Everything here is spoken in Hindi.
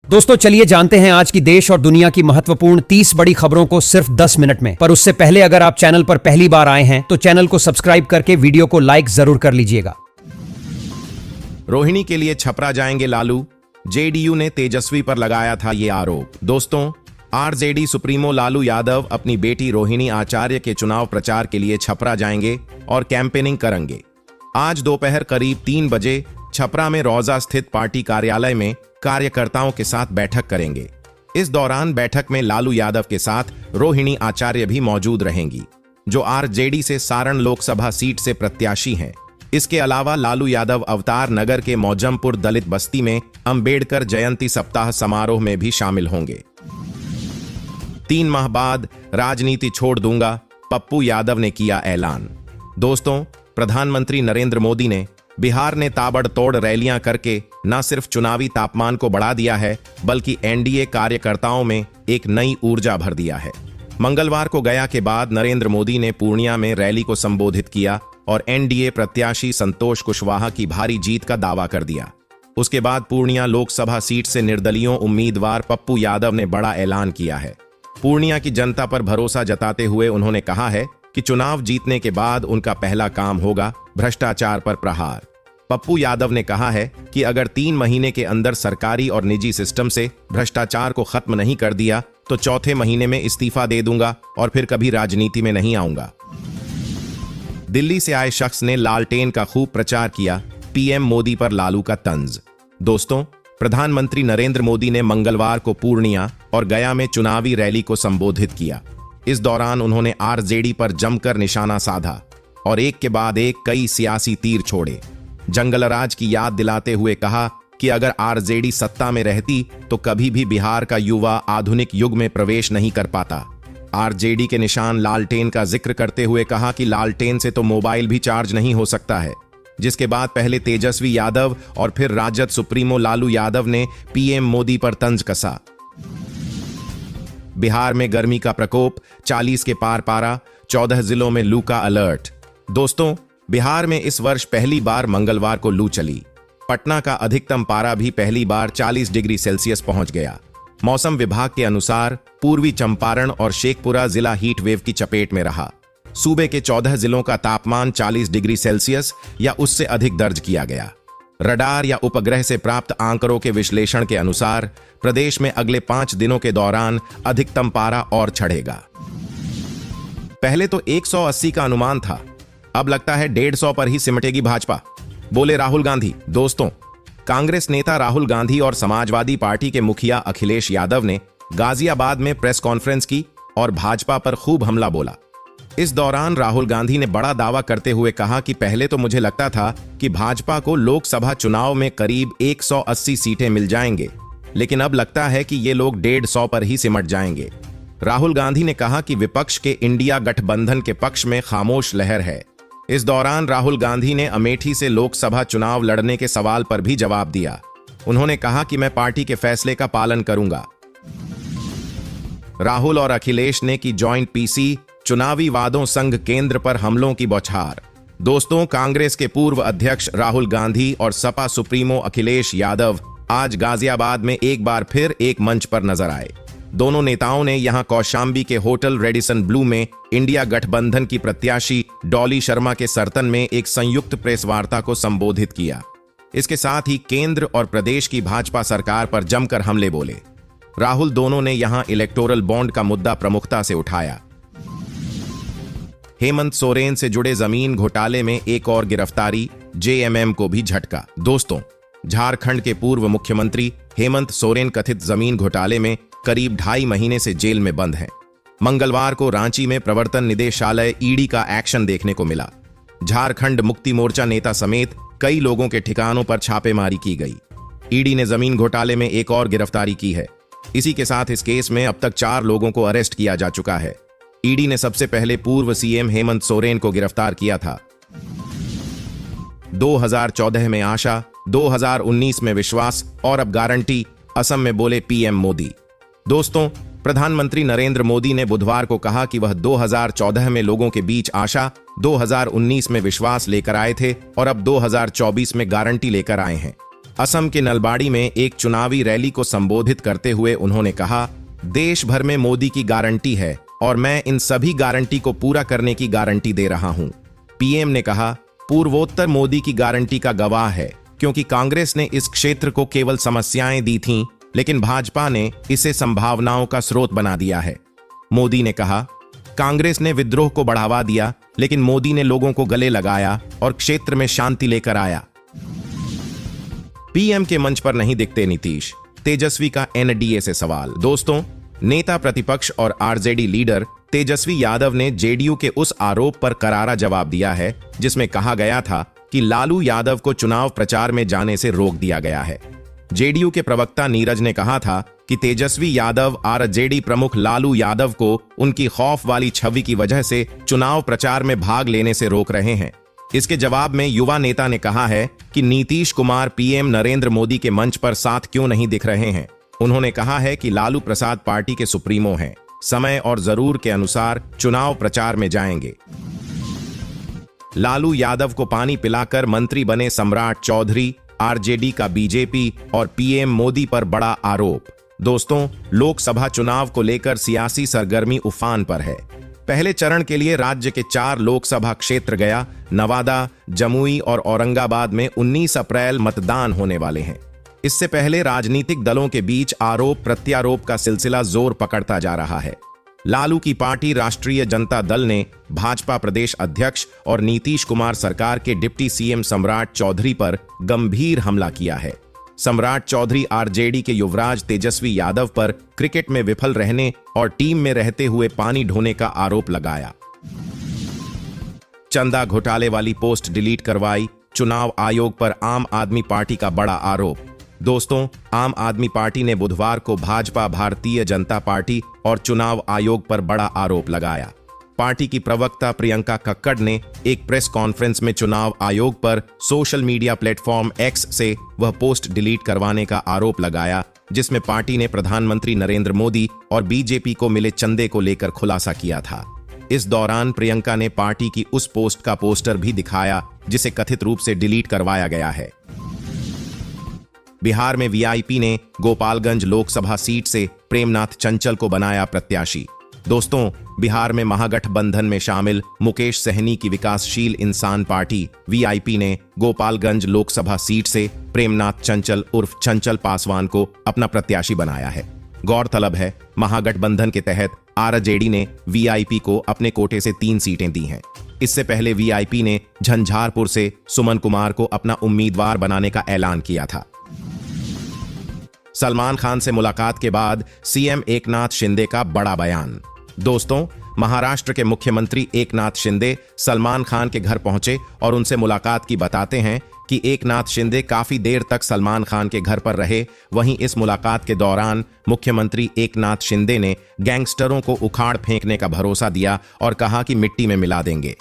दोस्तों चलिए जानते हैं आज की देश और दुनिया की महत्वपूर्ण 30 बड़ी खबरों को सिर्फ 10 मिनट में। पर उससे पहले अगर आप चैनल पर पहली बार आए हैं तो चैनल को सब्सक्राइब करके वीडियो को लाइक जरूर कर लीजिएगा। रोहिणी के लिए छपरा जाएंगे लालू, जेडीयू ने तेजस्वी पर लगाया था ये आरोप। दोस्तों, आरजेडी सुप्रीमो लालू यादव अपनी बेटी रोहिणी आचार्य के चुनाव प्रचार के लिए छपरा जाएंगे और कैंपेनिंग करेंगे। आज दोपहर करीब 3 बजे छपरा में रौजा स्थित पार्टी कार्यालय में कार्यकर्ताओं के साथ बैठक करेंगे। इस दौरान बैठक में लालू यादव के साथ रोहिणी आचार्य भी मौजूद रहेंगी, जो आरजेडी से सारण लोकसभा सीट से प्रत्याशी हैं। इसके अलावा लालू यादव अवतार नगर के मौजमपुर दलित बस्ती में अंबेडकर जयंती सप्ताह समारोह में भी शामिल होंगे। 3 माह बाद राजनीति छोड़ दूंगा, पप्पू यादव ने किया ऐलान। दोस्तों, प्रधानमंत्री नरेंद्र मोदी ने बिहार ने ताबड़तोड़ रैलियां करके न सिर्फ चुनावी तापमान को बढ़ा दिया है, बल्कि एनडीए कार्यकर्ताओं में एक नई ऊर्जा भर दिया है। मंगलवार को गया के बाद नरेंद्र मोदी ने पूर्णिया में रैली को संबोधित किया और एनडीए प्रत्याशी संतोष कुशवाहा की भारी जीत का दावा कर दिया। उसके बाद पूर्णिया लोकसभा सीट से निर्दलीय उम्मीदवार पप्पू यादव ने बड़ा ऐलान किया है। पूर्णिया की जनता पर भरोसा जताते हुए उन्होंने कहा है कि चुनाव जीतने के बाद उनका पहला काम होगा भ्रष्टाचार पर प्रहार। पप्पू यादव ने कहा है कि अगर 3 महीने के अंदर सरकारी और निजी सिस्टम से भ्रष्टाचार को खत्म नहीं कर दिया तो चौथे महीने में इस्तीफा दे दूंगा और फिर कभी राजनीति में नहीं आऊंगा। दिल्ली से आए शख्स ने लालटेन का खूब प्रचार किया, पीएम मोदी पर लालू का तंज। दोस्तों, प्रधानमंत्री नरेंद्र मोदी ने मंगलवार को पूर्णिया और गया में चुनावी रैली को संबोधित किया। इस दौरान उन्होंने आरजेडी पर जमकर निशाना साधा और एक के बाद एक कई सियासी तीर छोड़े। जंगलराज की याद दिलाते हुए कहा कि अगर आरजेडी सत्ता में रहती तो कभी भी बिहार का युवा आधुनिक युग में प्रवेश नहीं कर पाता। आरजेडी के निशान लालटेन का जिक्र करते हुए कहा कि लालटेन से तो मोबाइल भी चार्ज नहीं हो सकता है। जिसके बाद पहले तेजस्वी यादव और फिर राजद सुप्रीमो लालू यादव ने पीएम मोदी पर तंज कसा। बिहार में गर्मी का प्रकोप, 40 के पार पारा, 14 जिलों में लू का अलर्ट। दोस्तों, बिहार में इस वर्ष पहली बार मंगलवार को लू चली। पटना का अधिकतम पारा भी पहली बार 40 डिग्री सेल्सियस पहुंच गया। मौसम विभाग के अनुसार पूर्वी चंपारण और शेखपुरा जिला हीट वेव की चपेट में रहा। सूबे के 14 जिलों का तापमान 40 डिग्री सेल्सियस या उससे अधिक दर्ज किया गया। रडार या उपग्रह से प्राप्त आंकड़ों के विश्लेषण के अनुसार प्रदेश में अगले 5 दिनों के दौरान अधिकतम पारा और चढ़ेगा। पहले तो 180 का अनुमान था, अब लगता है 150 पर ही सिमटेगी भाजपा, बोले राहुल गांधी। दोस्तों, कांग्रेस नेता राहुल गांधी और समाजवादी पार्टी के मुखिया अखिलेश यादव ने गाजियाबाद में प्रेस कॉन्फ्रेंस की और भाजपा पर खूब हमला बोला। इस दौरान राहुल गांधी ने बड़ा दावा करते हुए कहा कि पहले तो मुझे लगता था कि भाजपा को लोकसभा चुनाव में करीब 180 सीटें मिल जाएंगे, लेकिन अब लगता है कि ये लोग 150 पर ही सिमट जाएंगे। राहुल गांधी ने कहा कि विपक्ष के इंडिया गठबंधन के पक्ष में खामोश लहर है। इस दौरान राहुल गांधी ने अमेठी से लोकसभा चुनाव लड़ने के सवाल पर भी जवाब दिया। उन्होंने कहा कि मैं पार्टी के फैसले का पालन करूंगा। राहुल और अखिलेश ने की जॉइंट पीसी, चुनावी वादों संग केंद्र पर हमलों की बौछार। दोस्तों, कांग्रेस के पूर्व अध्यक्ष राहुल गांधी और सपा सुप्रीमो अखिलेश यादव आज गाजियाबाद में एक बार फिर एक मंच पर नजर आए। दोनों नेताओं ने यहां कौशांबी के होटल रेडिसन ब्लू में इंडिया गठबंधन की प्रत्याशी डॉली शर्मा के सर्तन में एक संयुक्त प्रेस वार्ता को संबोधित किया। इसके साथ ही केंद्र और प्रदेश की भाजपा सरकार पर जमकर हमले बोले। राहुल दोनों ने यहां इलेक्टोरल बॉन्ड का मुद्दा प्रमुखता से उठाया। हेमंत सोरेन से जुड़े जमीन घोटाले में एक और गिरफ्तारी, जेएमएम को भी झटका। दोस्तों, झारखंड के पूर्व मुख्यमंत्री हेमंत सोरेन कथित जमीन घोटाले में करीब 2.5 महीने से जेल में बंद हैं। मंगलवार को रांची में प्रवर्तन निदेशालय ईडी का एक्शन देखने को मिला। झारखंड मुक्ति मोर्चा नेता समेत कई लोगों के ठिकानों पर छापेमारी की गई। ईडी ने जमीन घोटाले में एक और गिरफ्तारी की है। इसी के साथ इस केस में अब तक 4 लोगों को अरेस्ट किया जा चुका है। ईडी ने सबसे पहले पूर्व सीएम हेमंत सोरेन को गिरफ्तार किया था। 2014 में आशा, 2019 में विश्वास और अब गारंटी, असम में बोले पीएम मोदी। दोस्तों, प्रधानमंत्री नरेंद्र मोदी ने बुधवार को कहा कि वह 2014 में लोगों के बीच आशा, 2019 में विश्वास लेकर आए थे और अब 2024 में गारंटी लेकर आए हैं। असम के नलबाड़ी में एक चुनावी रैली को संबोधित करते हुए उन्होंने कहा, देश भर में मोदी की गारंटी है और मैं इन सभी गारंटी को पूरा करने की गारंटी दे रहा हूं। पीएम ने कहा, पूर्वोत्तर मोदी की गारंटी का गवाह है, क्योंकि कांग्रेस ने इस क्षेत्र को केवल समस्याएं दी थीं, लेकिन भाजपा ने इसे संभावनाओं का स्रोत बना दिया है। मोदी ने कहा, कांग्रेस ने विद्रोह को बढ़ावा दिया, लेकिन मोदी ने लोगों को गले लगाया और क्षेत्र में शांति लेकर आया। पीएम के मंच पर नहीं दिखते नीतीश, तेजस्वी का एनडीए से सवाल। दोस्तों, नेता प्रतिपक्ष और आरजेडी लीडर तेजस्वी यादव ने जेडीयू के उस आरोप पर करारा जवाब दिया है जिसमें कहा गया था कि लालू यादव को चुनाव प्रचार में जाने से रोक दिया गया है। जेडीयू के प्रवक्ता नीरज ने कहा था कि तेजस्वी यादव आरजेडी प्रमुख लालू यादव को उनकी खौफ वाली छवि की वजह से चुनाव प्रचार में भाग लेने से रोक रहे हैं। इसके जवाब में युवा नेता ने कहा है कि नीतीश कुमार पीएम नरेंद्र मोदी के मंच पर साथ क्यों नहीं दिख रहे हैं। उन्होंने कहा है कि लालू प्रसाद पार्टी के सुप्रीमो हैं, समय और जरूर के अनुसार चुनाव प्रचार में जाएंगे। लालू यादव को पानी पिलाकर मंत्री बने सम्राट चौधरी, आरजेडी का बीजेपी और पीएम मोदी पर बड़ा आरोप। दोस्तों, लोकसभा चुनाव को लेकर सियासी सरगर्मी उफान पर है। पहले चरण के लिए राज्य के 4 लोकसभा क्षेत्र गया, नवादा, जमुई और औरंगाबाद में 19 अप्रैल मतदान होने वाले हैं। इससे पहले राजनीतिक दलों के बीच आरोप प्रत्यारोप का सिलसिला जोर पकड़ता जा रहा है। लालू की पार्टी राष्ट्रीय जनता दल ने भाजपा प्रदेश अध्यक्ष और नीतीश कुमार सरकार के डिप्टी सीएम सम्राट चौधरी पर गंभीर हमला किया है। सम्राट चौधरी आरजेडी के युवराज तेजस्वी यादव पर क्रिकेट में विफल रहने और टीम में रहते हुए पानी ढोने का आरोप लगाया। चंदा घोटाले वाली पोस्ट डिलीट करवाई, चुनाव आयोग पर आम आदमी पार्टी का बड़ा आरोप। दोस्तों, आम आदमी पार्टी ने बुधवार को भाजपा, भारतीय जनता पार्टी और चुनाव आयोग पर बड़ा आरोप लगाया। पार्टी की प्रवक्ता प्रियंका कक्कड़ ने एक प्रेस कॉन्फ्रेंस में चुनाव आयोग पर सोशल मीडिया प्लेटफॉर्म एक्स से वह पोस्ट डिलीट करवाने का आरोप लगाया, जिसमें पार्टी ने प्रधानमंत्री नरेंद्र मोदी और बीजेपी को मिले चंदे को लेकर खुलासा किया था। इस दौरान प्रियंका ने पार्टी की उस पोस्ट का पोस्टर भी दिखाया जिसे कथित रूप से डिलीट करवाया गया है। बिहार में वीआईपी ने गोपालगंज लोकसभा सीट से प्रेमनाथ चंचल को बनाया प्रत्याशी। दोस्तों, बिहार में महागठबंधन में शामिल मुकेश सहनी की विकासशील इंसान पार्टी वीआईपी ने गोपालगंज लोकसभा सीट से प्रेमनाथ चंचल उर्फ चंचल पासवान को अपना प्रत्याशी बनाया है। गौरतलब है, महागठबंधन के तहत आरजेडी ने वीआईपी को अपने कोटे से 3 सीटें दी हैं। इससे पहले वीआईपी ने झंझारपुर से सुमन कुमार को अपना उम्मीदवार बनाने का ऐलान किया था। सलमान खान से मुलाकात के बाद सीएम एकनाथ शिंदे का बड़ा बयान। दोस्तों, महाराष्ट्र के मुख्यमंत्री एकनाथ शिंदे सलमान खान के घर पहुंचे और उनसे मुलाकात की बताते हैं कि एकनाथ शिंदे काफी देर तक सलमान खान के घर पर रहे। वहीं इस मुलाकात के दौरान मुख्यमंत्री एकनाथ शिंदे ने गैंगस्टरों को उखाड़ फेंकने का भरोसा दिया और कहा कि मिट्टी में मिला देंगे।